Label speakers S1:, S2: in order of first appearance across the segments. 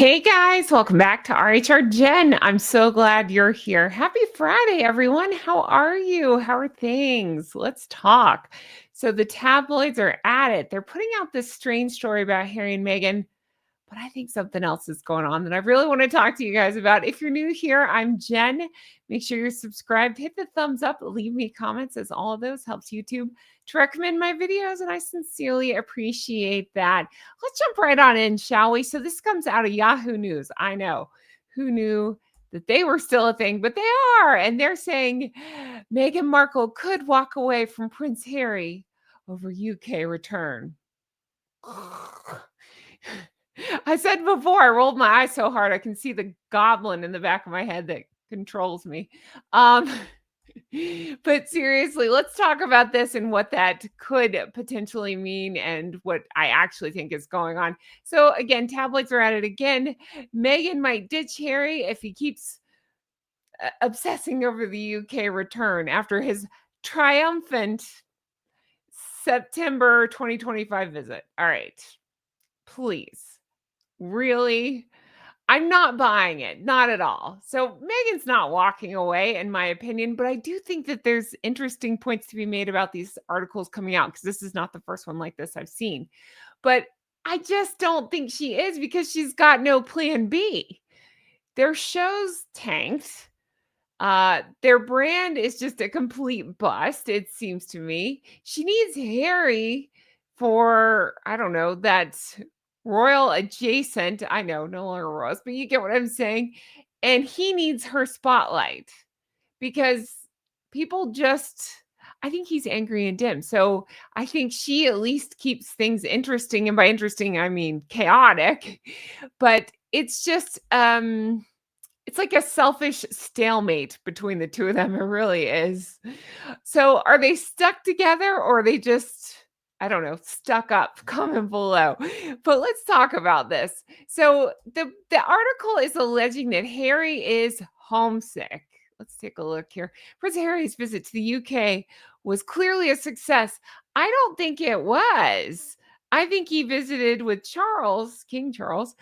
S1: Hey guys, welcome back to RHR Jen. I'm so glad you're here. Happy Friday, everyone. How are you? How are things? Let's talk. So, the tabloids are at it. They're putting out this strange story about Harry and Meghan, but I think something else is going on that I really want to talk to you guys about. If you're new here, I'm Jen. Make sure you're subscribed, hit the thumbs up, leave me comments, as all of those helps YouTube to recommend my videos, and I sincerely appreciate that. Let's jump right on in, shall we? So this comes out of Yahoo News. I know. Who knew that they were still a thing, but they are. And they're saying Meghan Markle could walk away from Prince Harry over UK return. I said before, I rolled my eyes so hard I can see the goblin in the back of my head that controls me. Um, but seriously, let's talk about this and what that could potentially mean and what I actually think is going on. So again, tabloids are at it again. Meghan might ditch Harry if he keeps obsessing over the UK return after his triumphant September 2025 visit. All right, please. Really? I'm not buying it, not at all. So Megan's not walking away, in my opinion, but I do think that there's interesting points to be made about these articles coming out because this is not the first one like this I've seen. But I just don't think she is because she's got no plan B. Their show's tanked. Their brand is just a complete bust, it seems to me. She needs Harry for, I don't know, that royal adjacent. I know, no longer royals, but you get what I'm saying. And he needs her spotlight because people just, I think he's angry and dim. So I think she at least keeps things interesting. And by interesting, I mean chaotic. But it's just, it's like a selfish stalemate between the two of them. It really is. So are they stuck together or are they just, I don't know, stuck up? Comment below. But let's talk about this. So the article is alleging that Harry is homesick. Let's take a look here. Prince Harry's visit to the UK was clearly a success. I don't think it was. I think he visited with Charles, King Charles,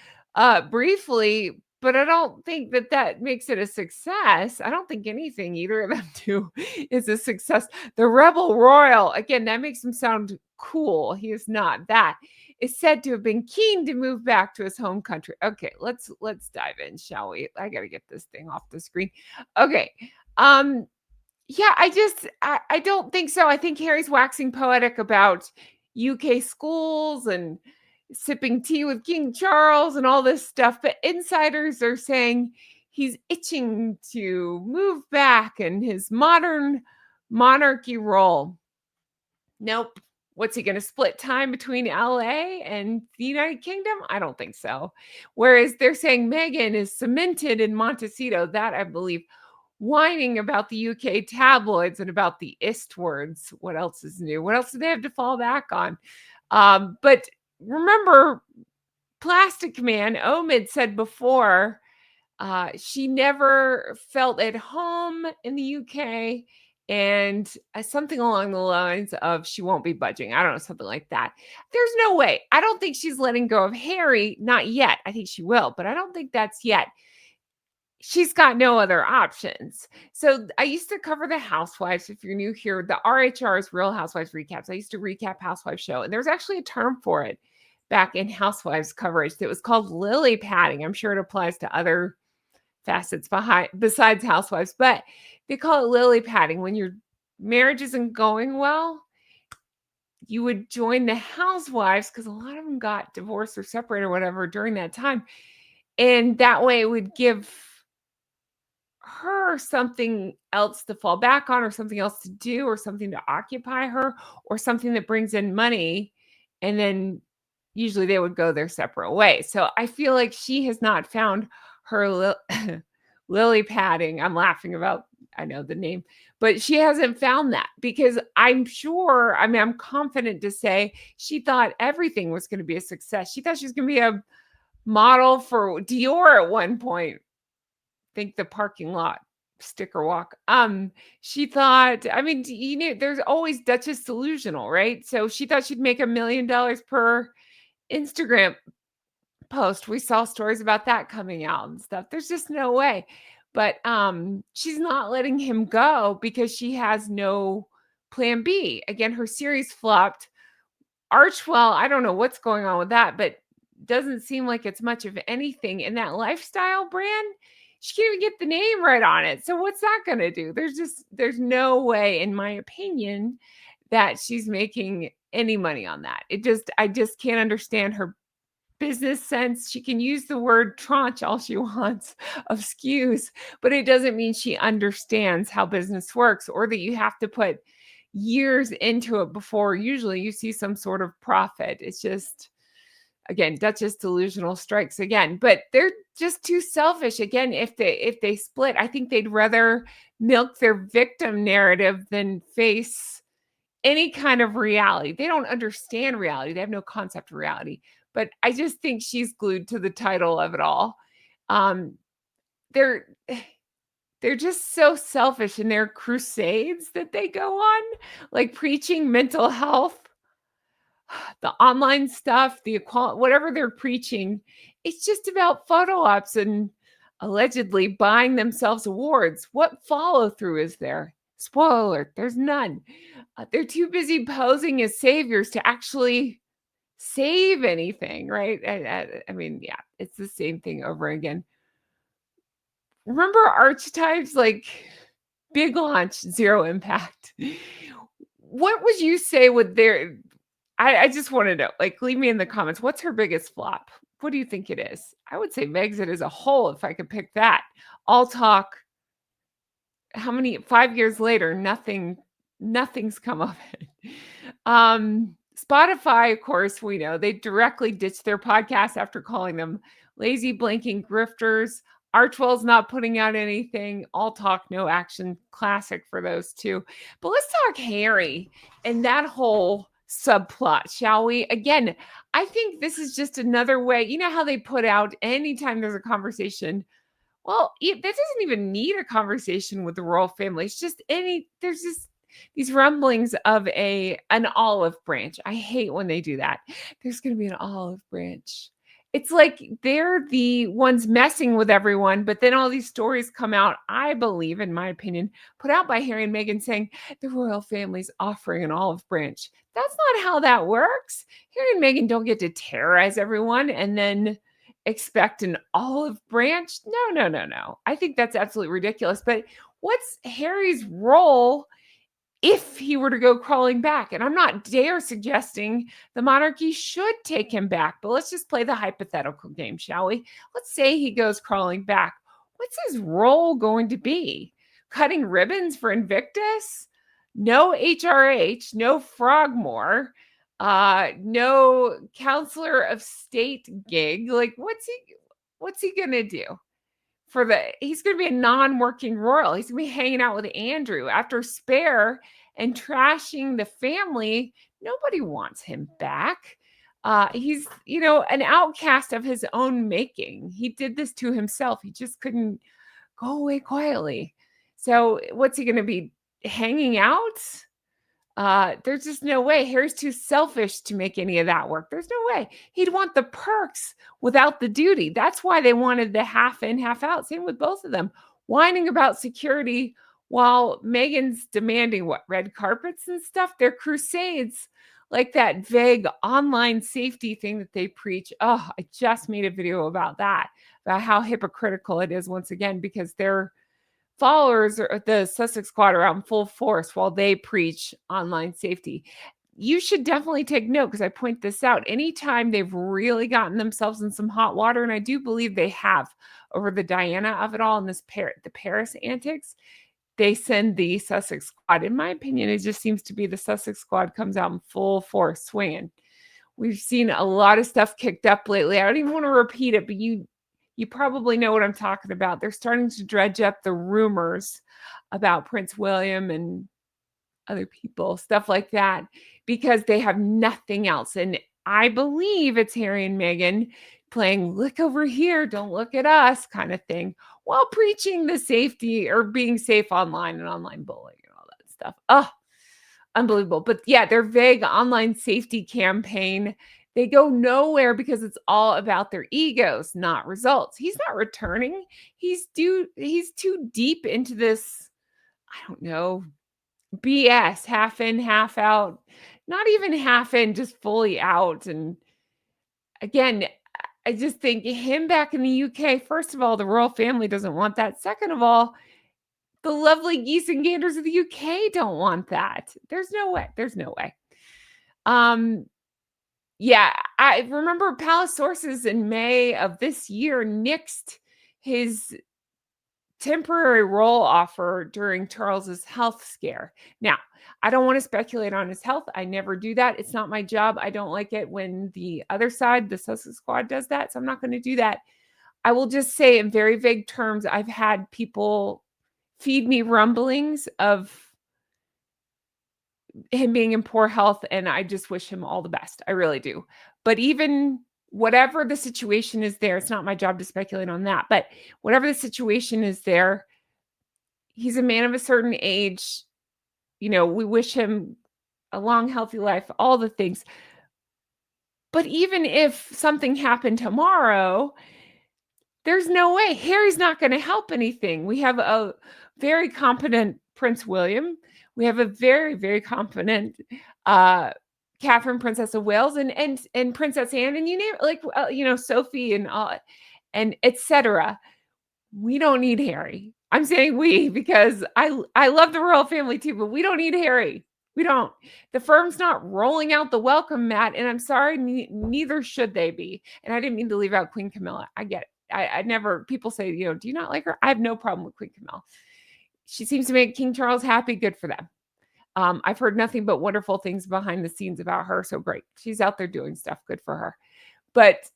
S1: briefly, but I don't think that that makes it a success. I don't think anything either of them do is a success. The Rebel Royal, again, that makes him sound cool. He is not that. Is said to have been keen to move back to his home country. Okay, let's dive in, shall we? I got to get this thing off the screen. Okay. Um yeah, I don't think so. I think Harry's waxing poetic about UK schools and sipping tea with King Charles and all this stuff, but insiders are saying he's itching to move back in his modern monarchy role. Nope. What's he going to split time between LA and the United Kingdom? I don't think so. Whereas they're saying Meghan is cemented in Montecito, that I believe, whining about the UK tabloids and about the Istwards. What else is new? What else do they have to fall back on? But remember, Plastic Man, Omid said before, she never felt at home in the UK and something along the lines of she won't be budging. I don't know, something like that. There's no way. I don't think she's letting go of Harry. Not yet. I think she will, but I don't think that's yet. She's got no other options. So I used to cover the Housewives. If you're new here, the RHR's Real Housewives recaps. I used to recap Housewives show, and there's actually a term for it back in Housewives coverage that was called lily padding. I'm sure it applies to other facets besides Housewives, but they call it lily padding. When your marriage isn't going well, you would join the Housewives because a lot of them got divorced or separated or whatever during that time. And that way it would give her something else to fall back on or something else to do or something to occupy her or something that brings in money. And then usually they would go their separate ways. So I feel like she has not found her lily padding. I'm laughing about, I know the name, but she hasn't found that because I'm sure, I mean, I'm confident to say she thought everything was going to be a success. She thought she was going to be a model for Dior at one point. Think the parking lot sticker walk. She thought, I mean, you know, there's always Duchess delusional, right? So she thought she'd make $1 million per Instagram post. We saw stories about that coming out and stuff. There's just no way. But she's not letting him go because she has no plan B. Again, her series flopped. Archwell, I don't know what's going on with that, but doesn't seem like it's much of anything. In that lifestyle brand, she can't even get the name right on it. So what's that going to do? There's no way, in my opinion, that she's making any money on that. I just can't understand her business sense. She can use the word tranche all she wants of SKUs, but it doesn't mean she understands how business works or that you have to put years into it before usually you see some sort of profit. It's just, again, Duchess delusional strikes again, but they're just too selfish. Again, if they split, I think they'd rather milk their victim narrative than face any kind of reality. They don't understand reality. They have no concept of reality. But I just think she's glued to the title of it all. Um, they're they're just so selfish in their crusades that they go on, like preaching mental health, the online stuff, the equality, whatever they're preaching. It's just about photo ops and allegedly buying themselves awards. What follow through is there? Spoiler alert, there's none. They're too busy posing as saviors to actually save anything, right? I mean, yeah, it's the same thing over again. Remember archetypes like big launch, zero impact. What would you say would their I just want to know, like, leave me in the comments. What's her biggest flop? What do you think it is? I would say Megxit as a whole, if I could pick that. All talk, how many 5 years later, nothing's come of it. Spotify, of course, we know they directly ditched their podcast after calling them lazy blinking grifters. Archwell's not putting out anything. All talk, no action. Classic for those two. But let's talk Harry and that whole subplot, shall we? Again, I think this is just another way. You know how they put out anytime there's a conversation, well, that doesn't even need a conversation with the royal family. It's just there's just these rumblings of an olive branch. I hate when they do that. There's going to be an olive branch. It's like they're the ones messing with everyone, but then all these stories come out, I believe, in my opinion, put out by Harry and Meghan saying the royal family's offering an olive branch. That's not how that works. Harry and Meghan don't get to terrorize everyone and then expect an olive branch. No, no, no, no. I think that's absolutely ridiculous. But what's Harry's role if he were to go crawling back? And I'm not dare suggesting the monarchy should take him back, but let's just play the hypothetical game, shall we? Let's say he goes crawling back. What's his role going to be? Cutting ribbons for Invictus? No HRH, no Frogmore, no counselor of state gig. Like, what's he gonna do? He's going to be a non-working royal. He's going to be hanging out with Andrew after Spare and trashing the family. Nobody wants him back. He's, an outcast of his own making. He did this to himself. He just couldn't go away quietly. So what's he going to be hanging out? There's just no way. Harry's too selfish to make any of that work. There's no way. He'd want the perks without the duty. That's why they wanted the half in, half out. Same with both of them. Whining about security while Meghan's demanding red carpets and stuff. Their crusades, like that vague online safety thing that they preach. Oh, I just made a video about that, about how hypocritical it is once again, because they're followers or the Sussex squad are out in full force while they preach online safety. You should definitely take note because I point this out. Anytime they've really gotten themselves in some hot water, and I do believe they have over the Diana of it all and the Paris antics, they send the Sussex squad. In my opinion, it just seems to be the Sussex squad comes out in full force swinging. We've seen a lot of stuff kicked up lately. I don't even want to repeat it, but you probably know what I'm talking about. They're starting to dredge up the rumors about Prince William and other people, stuff like that, because they have nothing else. And I believe it's Harry and Meghan playing look over here, don't look at us kind of thing, while preaching the safety or being safe online and online bullying and all that stuff. Oh, unbelievable. But yeah, their vague online safety campaign They go nowhere because it's all about their egos, not results. He's not returning. He's too deep into this, I don't know, BS, half in, half out. Not even half in, just fully out. And again, I just think him back in the UK, first of all, the royal family doesn't want that. Second of all, the lovely geese and ganders of the UK don't want that. There's no way. There's no way. Um, yeah, I remember Palace sources in May of this year nixed his temporary role offer during Charles's health scare. Now, I don't want to speculate on his health. I never do that. It's not my job. I don't like it when the other side, the Sussex squad, does that. So I'm not going to do that. I will just say in very vague terms, I've had people feed me rumblings of him being in poor health, and I just wish him all the best. I really do. But even whatever the situation is there, it's not my job to speculate on that. But whatever the situation is there, he's a man of a certain age. We wish him a long, healthy life, all the things. But even if something happened tomorrow, there's no way. Harry's not going to help anything. We have a very competent Prince William. We have a very, very competent Catherine, Princess of Wales, and Princess Anne, and you name it, like Sophie and etc. We don't need Harry. I'm saying we because I love the royal family too, but we don't need Harry. We don't. The firm's not rolling out the welcome mat, and I'm sorry, neither should they be. And I didn't mean to leave out Queen Camilla. I get it. I never. People say, do you not like her? I have no problem with Queen Camilla. She seems to make King Charles happy. Good for them. I've heard nothing but wonderful things behind the scenes about her. So great. She's out there doing stuff. Good for her. But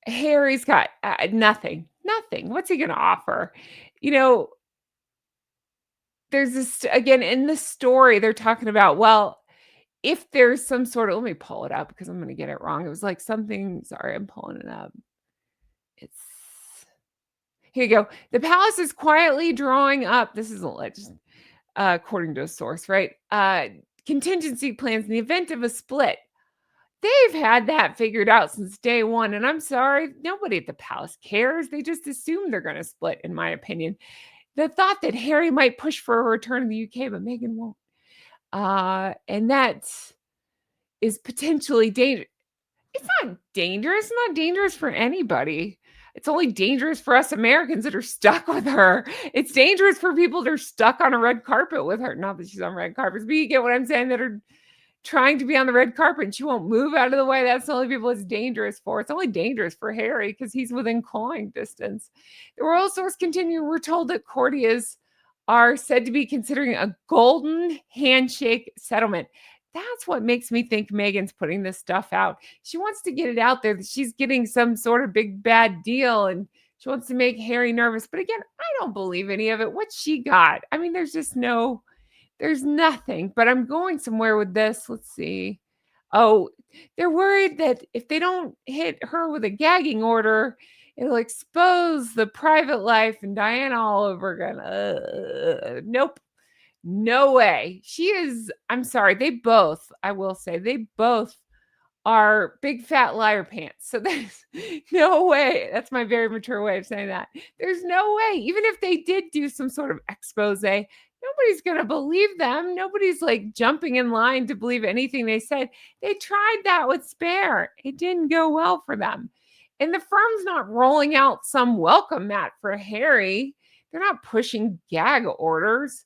S1: Harry's got nothing. Nothing. What's he going to offer? There's this, again, in the story, they're talking about, well, if there's some sort of, let me pull it up because I'm going to get it wrong. It was like something, sorry, I'm pulling it up. It's, here you go. The palace is quietly drawing up. This is a legend, according to a source, right? Contingency plans in the event of a split. They've had that figured out since day one. And I'm sorry, nobody at the palace cares. They just assume they're going to split, in my opinion. The thought that Harry might push for a return to the UK, but Meghan won't. And that is potentially dangerous. It's not dangerous. It's not dangerous for anybody. It's only dangerous for us Americans that are stuck with her. It's dangerous for people that are stuck on a red carpet with her. Not that she's on red carpets, but you get what I'm saying, that are trying to be on the red carpet and she won't move out of the way. That's the only people it's dangerous for. It's only dangerous for Harry because he's within clawing distance. The royal source continue. We're told that courtiers are said to be considering a golden handshake settlement. That's what makes me think Meghan's putting this stuff out. She wants to get it out there that she's getting some sort of big bad deal and she wants to make Harry nervous. But again, I don't believe any of it. What's she got? I mean, there's nothing, but I'm going somewhere with this. Let's see. Oh, they're worried that if they don't hit her with a gagging order, it'll expose the private life and Diana all over again. Nope. No way. I'm sorry. I will say, they both are big fat liar pants. So there's no way. That's my very mature way of saying that. There's no way. Even if they did do some sort of expose, nobody's going to believe them. Nobody's like jumping in line to believe anything they said. They tried that with Spare. It didn't go well for them. And the firm's not rolling out some welcome mat for Harry. They're not pushing gag orders.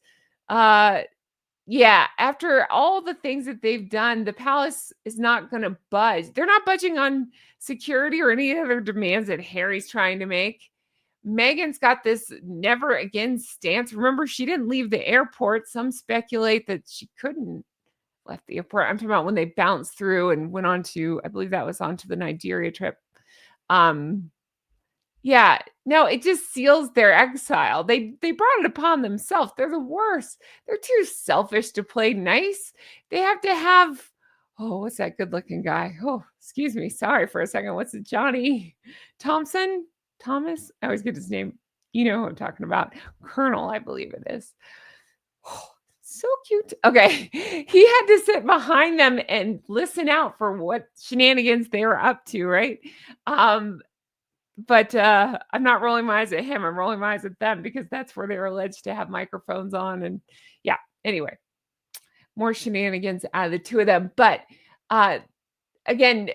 S1: Yeah, after all the things that they've done, the palace is not going to budge. They're not budging on security or any other demands that Harry's trying to make. Meghan's got this never again stance. Remember, she didn't leave the airport. Some speculate that she couldn't left the airport. I'm talking about when they bounced through and went on to, I believe that was onto the Nigeria trip. Yeah, no, it just seals their exile. They brought it upon themselves. They're the worst. They're too selfish to play nice. They have to have, oh, what's that good looking guy? Oh, excuse me. Sorry for a second. What's it? Johnny Thompson? Thomas? I always get his name. You know who I'm talking about. Colonel, I believe it is. Oh, so cute. Okay. He had to sit behind them and listen out for what shenanigans they were up to, right? Um, but I'm not rolling my eyes at him. I'm rolling my eyes at them because that's where they were alleged to have microphones on. And yeah, anyway, more shenanigans out of the two of them. But uh, again,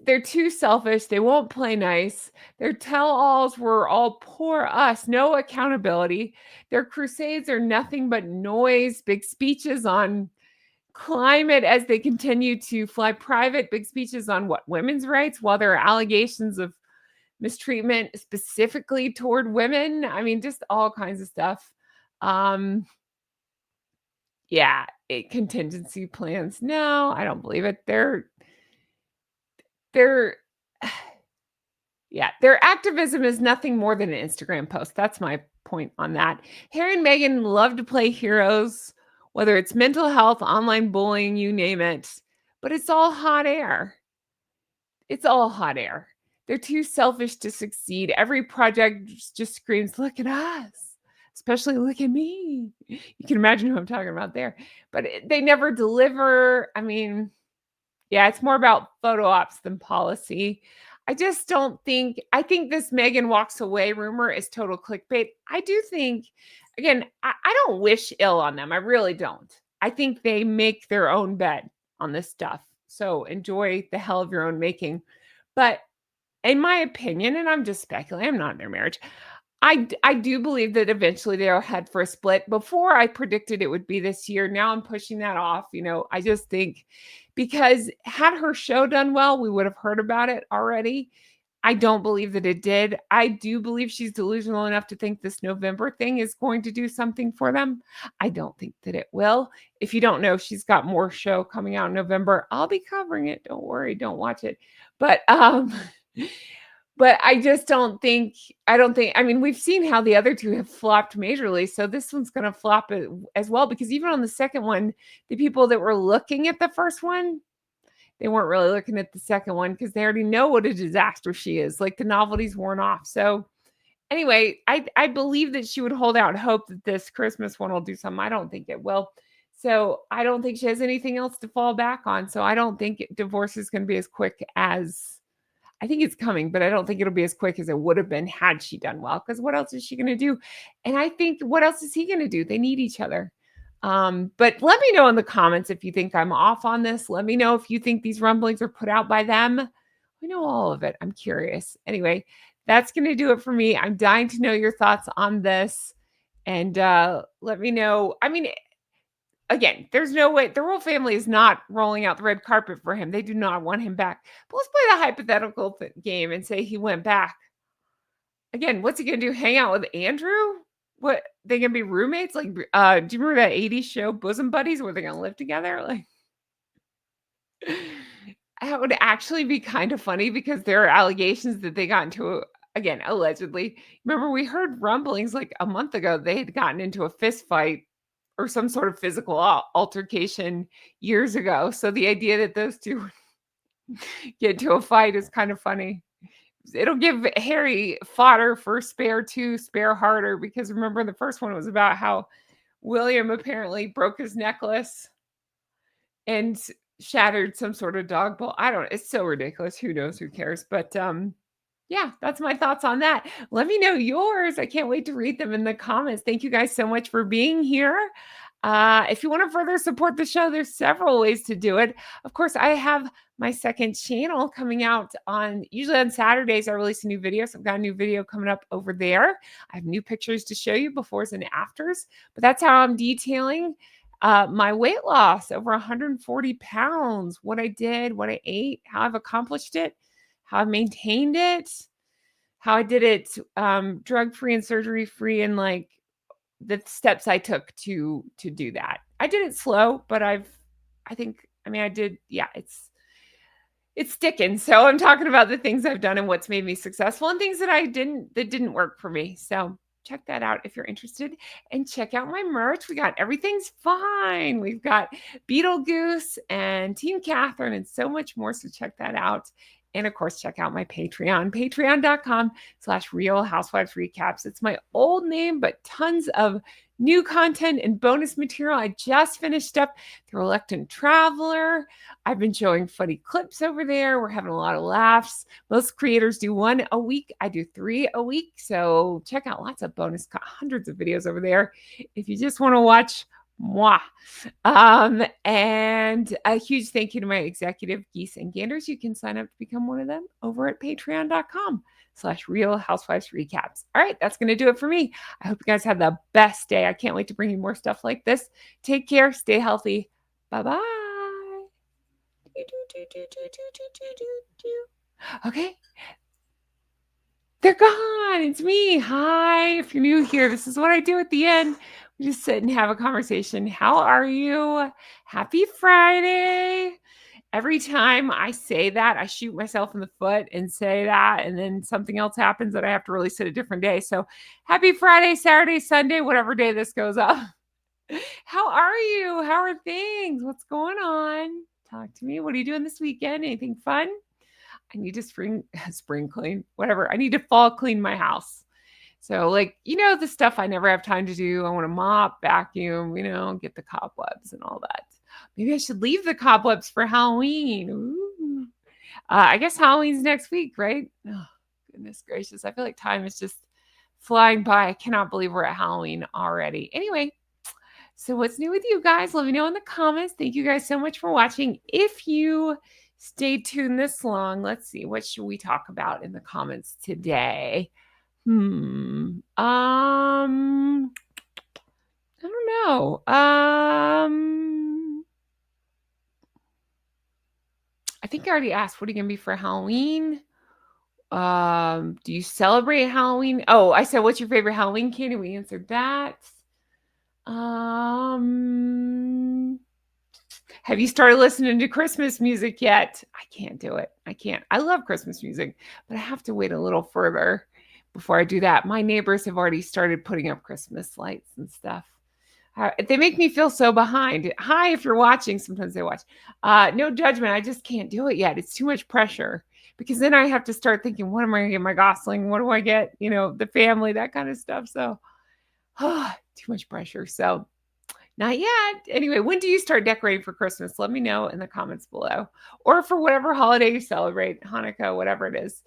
S1: they're too selfish. They won't play nice. Their tell-alls were all poor us, no accountability. Their crusades are nothing but noise, big speeches on climate as they continue to fly private, big speeches on what women's rights, while there are allegations of mistreatment specifically toward women. I mean, just all kinds of stuff. Um, yeah, contingency plans. No, I don't believe it. They're yeah, their activism is nothing more than an Instagram post. That's my point on that. Harry and Meghan love to play heroes, whether it's mental health, online bullying, you name it. But it's all hot air. It's all hot air. They're too selfish to succeed. Every project just screams, look at us, especially look at me. You can imagine who I'm talking about there. But they never deliver. I mean, yeah, it's more about photo ops than policy. I just don't think I think this Megan walks away rumor is total clickbait. I do think, again, I don't wish ill on them. I really don't. I think they make their own bed on this stuff. So enjoy the hell of your own making. But in my opinion, and I'm just speculating, I'm not in their marriage. I do believe that eventually they'll head for a split. Before I predicted it would be this year. Now I'm pushing that off. I just think because had her show done well, we would have heard about it already. I don't believe that it did. I do believe she's delusional enough to think this November thing is going to do something for them. I don't think that it will. If you don't know, she's got more show coming out in November. I'll be covering it. Don't worry, don't watch it. But but I don't think, I mean, we've seen how the other two have flopped majorly. So this one's going to flop as well, because even on the second one, the people that were looking at the first one, they weren't really looking at the second one because they already know what a disaster she is. Like the novelty's worn off. So anyway, I believe that she would hold out hope that this Christmas one will do something. I don't think it will. So I don't think she has anything else to fall back on. So I don't think divorce is going to be as quick as I think it's coming, but I don't think it'll be as quick as it would have been had she done well. Because what else is she going to do? And I think what else is he going to do? They need each other. But let me know in the comments if you think I'm off on this. Let me know if you think these rumblings are put out by them. I know all of it. I'm curious. Anyway, that's going to do it for me. I'm dying to know your thoughts on this. And let me know. I mean, again, there's no way the royal family is not rolling out the red carpet for him. They do not want him back. But let's play the hypothetical game and say he went back. Again, what's he going to do? Hang out with Andrew? What, they going to be roommates? Like, do you remember that 80s show, Bosom Buddies, where they're going to live together? Like, that would actually be kind of funny because there are allegations that they got into, again, allegedly. Remember, we heard rumblings like a month ago they had gotten into a fist fight or some sort of physical altercation years ago. So the idea that those two get into a fight is kind of funny. It'll give Harry fodder for spare harder, because remember the first one was about how William apparently broke his necklace and shattered some sort of dog bowl. I don't know. It's so ridiculous. Who knows? Who cares? But yeah, that's my thoughts on that. Let me know yours. I can't wait to read them in the comments. Thank you guys so much for being here. If you want to further support the show, there's several ways to do it. Of course, I have my second channel coming out usually on Saturdays. I release a new video. So I've got a new video coming up over there. I have new pictures to show you, befores and afters, but that's how I'm detailing my weight loss, over 140 pounds, what I did, what I ate, how I've accomplished it, how I maintained it, how I did it drug-free and surgery-free, and like the steps I took to do that. I did it slow, but I did, yeah, it's sticking. So I'm talking about the things I've done and what's made me successful, and things that didn't work for me. So check that out if you're interested, and check out my merch. We got Everything's Fine. We've got Beetlejuice and Team Catherine and so much more. So check that out. And of course, check out my Patreon, patreon.com/Real Housewives Recaps. It's my old name, but tons of new content and bonus material. I just finished up The Reluctant Traveler. I've been showing funny clips over there. We're having a lot of laughs. Most creators do 1 a week. I do 3 a week. So check out lots of hundreds of videos over there if you just want to watch moi. And a huge thank you to my executive geese and ganders. You can sign up to become one of them over at patreon.com/Real Housewives Recaps. All right, that's going to do it for me. I hope you guys have the best day. I can't wait to bring you more stuff like this. Take care. Stay healthy. Bye-bye. Okay. They're gone. It's me. Hi. If you're new here, this is what I do at the end. We just sit and have a conversation. How are you? Happy Friday. Every time I say that, I shoot myself in the foot and say that, and then something else happens that I have to release it a different day. So happy Friday, Saturday, Sunday, whatever day this goes up. How are you? How are things? What's going on? Talk to me. What are you doing this weekend? Anything fun? I need to spring clean, whatever. I need to fall clean my house. So like, the stuff I never have time to do. I want to mop, vacuum, get the cobwebs and all that. Maybe I should leave the cobwebs for Halloween. Ooh. I guess Halloween's next week, right? Oh, goodness gracious. I feel like time is just flying by. I cannot believe we're at Halloween already. Anyway, so what's new with you guys? Let me know in the comments. Thank you guys so much for watching. If you stayed tuned this long, let's see, what should we talk about in the comments today? I don't know. I think I already asked, what are you going to be for Halloween? Do you celebrate Halloween? Oh, I said, what's your favorite Halloween candy? We answered that. Have you started listening to Christmas music yet? I can't do it. I can't. I love Christmas music, but I have to wait a little further before I do that. My neighbors have already started putting up Christmas lights and stuff. They make me feel so behind. Hi, if you're watching, sometimes they watch. No judgment. I just can't do it yet. It's too much pressure because then I have to start thinking, what am I going to get my Gosling? What do I get? The family, that kind of stuff. So too much pressure. So not yet. Anyway, when do you start decorating for Christmas? Let me know in the comments below. Or for whatever holiday you celebrate, Hanukkah, whatever it is.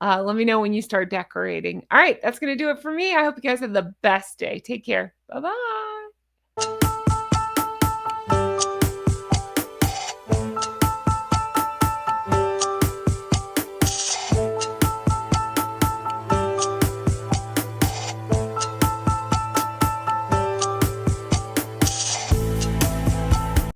S1: Let me know when you start decorating. All right, that's going to do it for me. I hope you guys have the best day. Take care. Bye-bye.